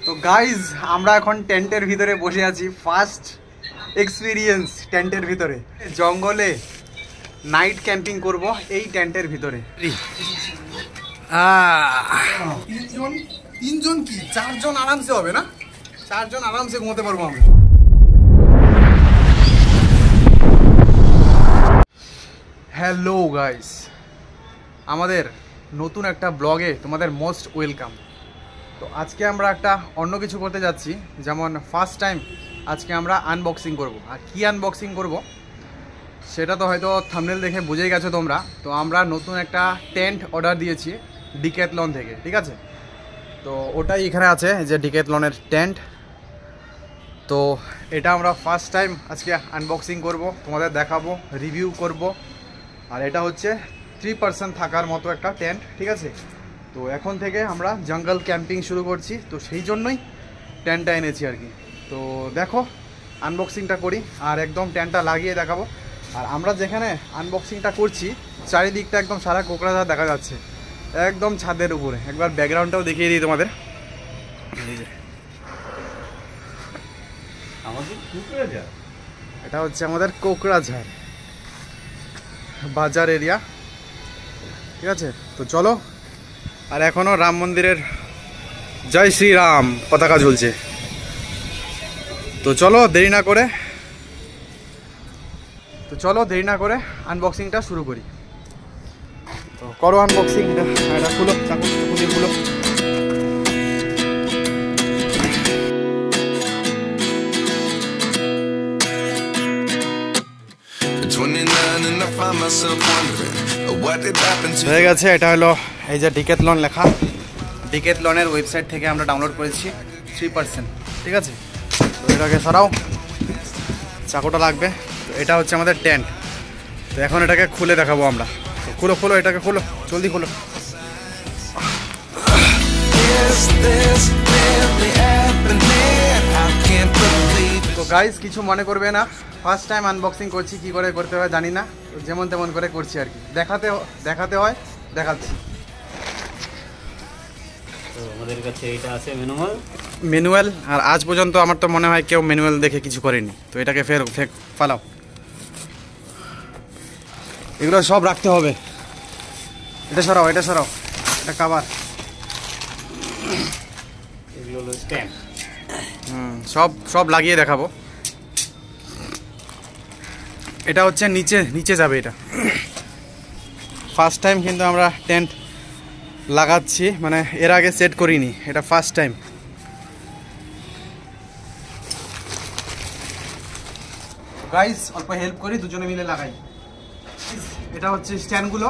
তো গাইজ আমরা এখন টেন্টের ভিতরে বসে আছি, ফার্স্ট এক্সপিরিয়েন্স টেন্টের ভিতরে, জঙ্গলে নাইট ক্যাম্পিং করব এই টেন্টের ভিতরে। তিনজন কি 4 জন আরামসে হবে না? 4 জন আরামসে ঘুমোতে পারবো আমরা। হ্যালো গাইস, আমাদের নতুন একটা ব্লগে তোমাদের মোস্ট ওয়েলকাম। তো আজকে আমরা একটা অন্য কিছু করতে যাচ্ছি, যেমন ফার্স্ট টাইম আজকে আমরা আনবক্সিং করব। আর কি আনবক্সিং করব সেটা তো হয়তো থাম্বনেল দেখে বুঝেই গেছো তোমরা। তো আমরা নতুন একটা টেন্ট অর্ডার দিয়েছি ডিক্যাথলন থেকে, ঠিক আছে? তো ওটাই এখানে আছে, যে ডিক্যাথলনের টেন্ট। তো এটা আমরা ফার্স্ট টাইম আজকে আনবক্সিং করব, তোমাদের দেখাবো, রিভিউ করব। আর এটা হচ্ছে 3 পারসন থাকার মতো একটা টেন্ট, ঠিক আছে? তো এখন থেকে আমরা জঙ্গল ক্যাম্পিং শুরু করছি, তো সেই জন্যই টেন্টটা এনেছি আর কি। তো দেখো আনবক্সিংটা করি আর একদম টেন্টটা লাগিয়ে দেখাবো। আর আমরা যেখানে আনবক্সিংটা করছি চারিদিকটা একদম সারা কোকড়াঝাড় দেখা যাচ্ছে, একদম ছাদের উপরে। একবার ব্যাকগ্রাউন্ডটাও দেখিয়ে দিই তোমাদের। এটা হচ্ছে আমাদের কোকড়াঝাড় বাজার এরিয়া, ঠিক আছে? তো চলো। আর এখনো রাম মন্দিরের জয় শ্রীরাম পতাকা ঝুলছে। তো চলো দেরি না করে আনবক্সিংটা শুরু করি। তো করো আনবক্সিং, এটা খুলো, খুলে খুলো। হয়ে গেছে। এটা হলো এই যে ডিক্যাথলন লেখা, ডিক্যাথলনের ওয়েবসাইট থেকে আমরা ডাউনলোড করেছি 3%, ঠিক আছে? তো এটাকে সরাও, চাকুটা লাগবে। তো এটা হচ্ছে আমাদের টেন্ট। তো এখন এটাকে খুলে দেখাবো আমরা। তো খুলো এটাকে খুলো, জলদি খুলো। তো গাইস কিছু মনে করবে না, ফার্স্ট টাইম আনবক্সিং করছি, কি করে করতে হয় জানি না, যেমন তেমন করে করছি আর কি। দেখাতে হয়, দেখাচ্ছি। তো আমাদের কাছে এটা আছে ম্যানুয়াল। আর আজ পর্যন্ত আমার তো মনে হয় কেউ ম্যানুয়াল দেখে কিছু করেনি। তো এটাকে ফের ফালাও, এগুলো সব রাখতে হবে। এটা সরাও, এটা কভার, এগুলো হলো স্ট্যাম্প। সব লাগিয়ে দেখাবো। এটা হচ্ছে নিচে যাবে। এটা ফার্স্ট টাইম কিন্তু আমরা টেন্ট লাগাচ্ছি, মানে এর আগে সেট করিনি, এটা ফার্স্ট টাইম। গাইস অল্প হেল্প করি, দুজনে মিলে লাগাই। এটা হচ্ছে স্ট্যান্ডগুলো।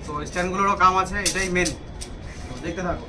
তো স্ট্যান্ডগুলোরও কাম আছে, এটাই মেন। দেখতে থাকো।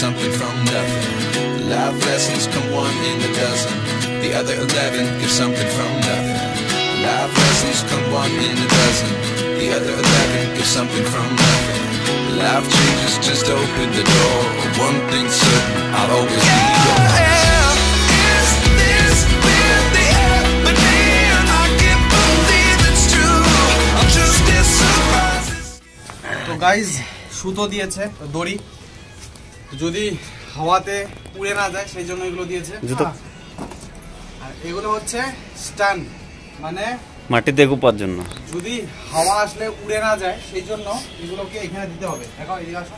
Something from nothing. Life lessons come one in a dozen. The other 11 give something from nothing. Life lessons come one in a dozen. The other 11 give something from nothing. Life changes, just open the door. One thing's certain, I'll always be yours. Is this really happening? I can't believe it's true. I'm just as surprised. তো guys সুতো দিয়েছে, দড়ি, যদি হাওয়াতে উড়ে না যায় সেই জন্য এগুলো দিয়েছে। আর এগুলো হচ্ছে স্ট্যান্ড, মানে মাটিতে গোপার জন্য, যদি হাওয়া আসলে উড়ে না যায় সেই জন্য এগুলোকে এখানে দিতে হবে। দেখো এদিকে আসো,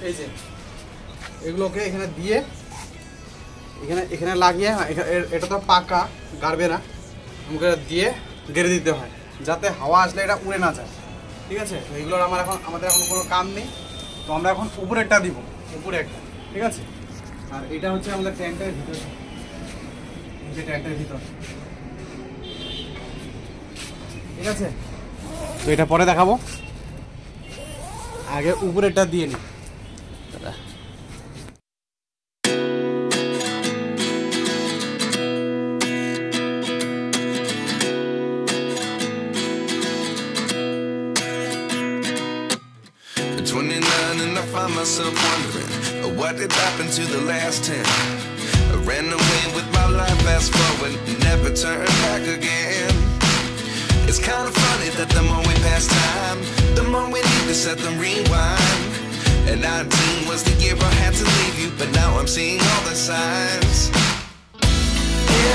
এই যে এগুলোকে এখানে দিয়ে এখানে লাগিয়ে, এটা তো পাকা, গাড়বে না, আমাকে দিয়ে গেড়ে দিতে হয় যাতে হাওয়া আসলে এটা উড়ে না যায়, ঠিক আছে? তো এগুলোর আমাদের এখন কোনো কাম নেই। তো আমরা এখন উপরেরটা দিব, উপরে একটা, ঠিক আছে? আর এটা হচ্ছে আমাদের টেন্টের ভিতরে, টেন্টের ভিতর। ঠিক আছে, তো এটা পরে দেখাবো, আগে উপরেরটা দিয়ে নি। And I find myself wondering what did happen to the last 10. I ran away with my life, fast forward, never turn back again. It's kind of funny that the more we pass time, the more we need to set them rewind. And 19 was the year I had to leave you, but now I'm seeing all the signs.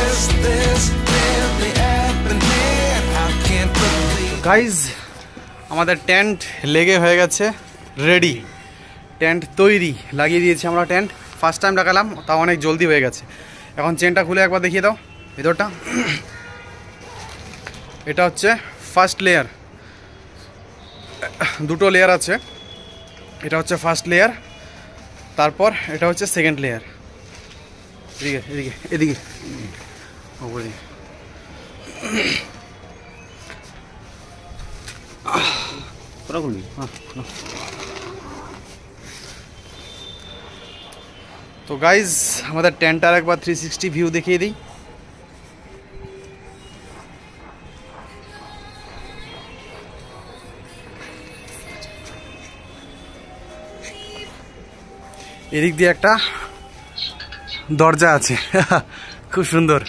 Is this really happening? I can't believe. Guys, আমাদের tent লেগে হয়ে গেছে, ready, tent তৈরি, লাগিয়ে দিয়েছি আমরা tent. First time লাগালাম, তাও অনেক জলদি হয়ে গেছে। এখন চেনটা খুলে একবার দেখিয়ে দাও ভিতরটা। এটা হচ্ছে ফার্স্ট লেয়ার, দুটো লেয়ার আছে, এটা হচ্ছে ফার্স্ট লেয়ার, তারপর এটা হচ্ছে সেকেন্ড লেয়ার। এদিকে এদিকে এদিকে ওপরে তো গাইজ, আমাদের টেন্টটার একবার 360 ভিউ দেখিয়ে দিই। এদিক দিয়ে একটা দরজা আছে, খুব সুন্দর,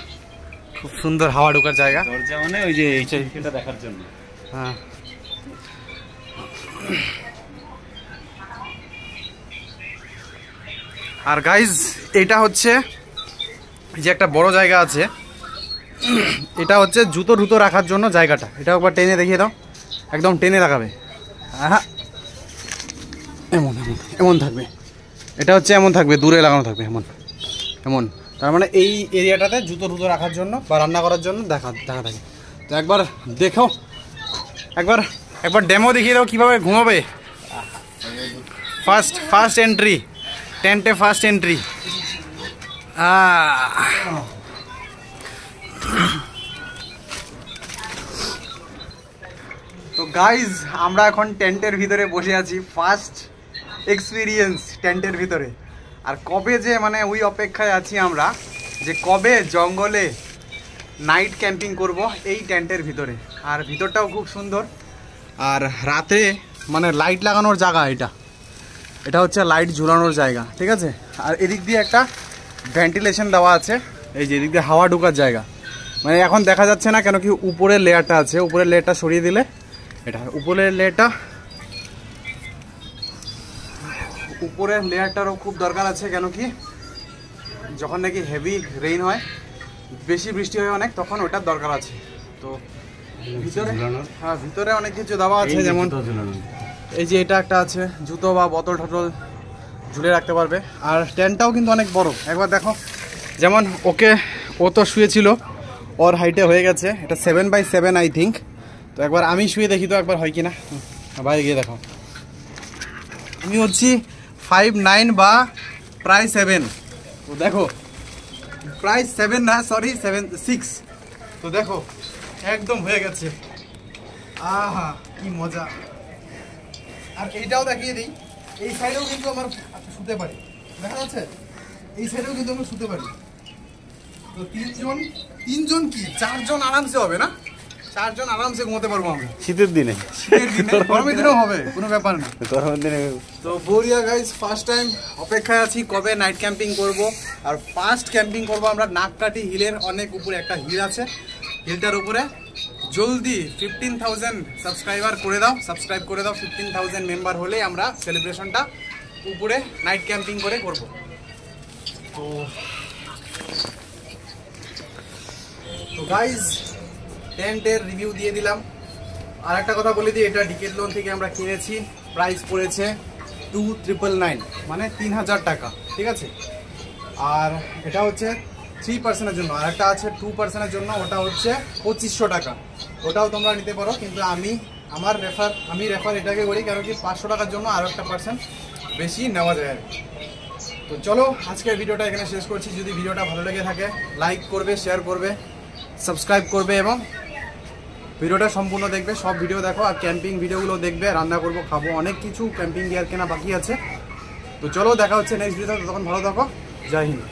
খুব সুন্দর হাওয়া ঢোকার জায়গা। দরজা মানে ওই যে এইটা দেখার জন্য। হ্যাঁ, আর গাইজ এটা হচ্ছে যে একটা বড় জায়গা আছে, এটা হচ্ছে জুতো টুতো রাখার জন্য জায়গাটা। এটা একবার টেনে দেখিয়ে দাও, একদম টেনে রাখাবে, হ্যাঁ এমন এমন এমন থাকবে, এটা হচ্ছে এমন থাকবে, দূরে লাগানো থাকবে এমন এমন। তার মানে এই এরিয়াটাতে জুতো টুতো রাখার জন্য বা রান্না করার জন্য দেখা থাকে। তো একবার দেখো, একবার ডেমো দেখিয়ে দাও কীভাবে ঘুমাবে। ফার্স্ট এন্ট্রি, টেন্টে ফার্স্ট এন্ট্রি। তো গাইজ, আমরা এখন টেন্টের ভিতরে বসে আছি, ফার্স্ট এক্সপিরিয়েন্স টেন্টের ভিতরে। আর কবে যে মানে ওই অপেক্ষায় আছি আমরা, যে কবে জঙ্গলে নাইট ক্যাম্পিং করব এই টেন্টের ভিতরে। আর ভিতরটাও খুব সুন্দর, আর রাতে মানে লাইট লাগানোর জায়গা, এটা হচ্ছে লাইট ঝুলানোর জায়গা, ঠিক আছে। আর এদিক দিয়ে একটা ভেন্টিলেশন দেওয়া আছে, এই যে এদিক দিয়ে হাওয়া ঢোকার জায়গা। মানে এখন দেখা যাচ্ছে না, কেন কি উপরের লেয়ারটা আছে, উপরের লেয়ারটা সরিয়ে দিলে, এটা উপরের লেয়ারটারও খুব দরকার আছে, কেন কি যখন নাকি হেভি রেইন হয়, বেশি বৃষ্টি হয় অনেক, তখন ওটার দরকার আছে। তো ভিতরে, হ্যাঁ ভিতরে অনেক কিছু দেওয়া আছে, যেমন এই যে এটা একটা আছে, জুতো বা বোতল টোতল ঝুলে রাখতে পারবে। আর টেন্টটাও কিন্তু অনেক বড়, একবার দেখো। যেমন ও তো শুয়েছিল, ওর হাইটে হয়ে গেছে, এটা 7x7 আই থিঙ্ক। তো একবার আমি শুয়ে দেখি তো একবার হয় কি না, বাইরে গিয়ে দেখো। আমি হচ্ছি 5'9" বা প্রায় 7। তো দেখো, প্রায় 7 না, সরি 7'6". তো দেখো একদম হয়ে গেছে, আহা কি মজা। আর এইটাও দেখিয়ে দিই, এই সাইডেও কিন্তু আমার শুতে পারি, দেখা যাচ্ছে, এই সাইডেও কিন্তু আমরা শুতে পারি। তো তিনজন কি 4 জন আরামসে হবে না, 4 জন আরামসে ঘুমাতে পারবো আমরা শীতের দিনে, গরমের দিনেও হবে, কোনো ব্যাপার না। গরমের দিনে তো বরিয়া গাইজ, ফার্স্ট টাইম অপেক্ষায় আছি কবে নাইট ক্যাম্পিং করব। আর ফার্স্ট ক্যাম্পিং করব আমরা নাককাটি হিলের অনেক উপরে একটা হিল আছে, হিলটার উপরে। জলদি 15,000 সাবস্ক্রাইব করে দাও 15,000 মেম্বার হলেই আমরা সেলিব্রেশনটা উপরে নাইট ক্যাম্পিং করে করব। তো গাইজ, টেন্টের রিভিউ দিয়ে দিলাম। আর একটা কথা বলে দিই, এটা ডিকেথলন থেকে আমরা কিনেছি, প্রাইস পড়েছে 2,999, মানে 3,000 টাকা, ঠিক আছে। আর এটা হচ্ছে 3%-এর জন্য, আর একটা আছে 2%-এর জন্য, ওটা হচ্ছে 2,500 টাকা, ওটাও তোমরা নিতে পারো। কিন্তু আমি রেফার এটাকে করি, কারণ কি 500 টাকার জন্য আরও একটা % বেশি নেওয়া যায়। তো চলো আজকের ভিডিওটা এখানে শেষ করছি। যদি ভিডিওটা ভালো লেগে থাকে, লাইক করবে, শেয়ার করবে, সাবস্ক্রাইব করবে এবং ভিডিওটা সম্পূর্ণ দেখবে, সব ভিডিও দেখো আর ক্যাম্পিং ভিডিওগুলো দেখবে, রান্না করবো খাবো, অনেক কিছু ক্যাম্পিং গিয়ার কেনা বাকি আছে। তো চলো দেখা হচ্ছে নেক্সট ভিডিওতে, ততক্ষণ ভালো থাকো, জয় হিন্দ।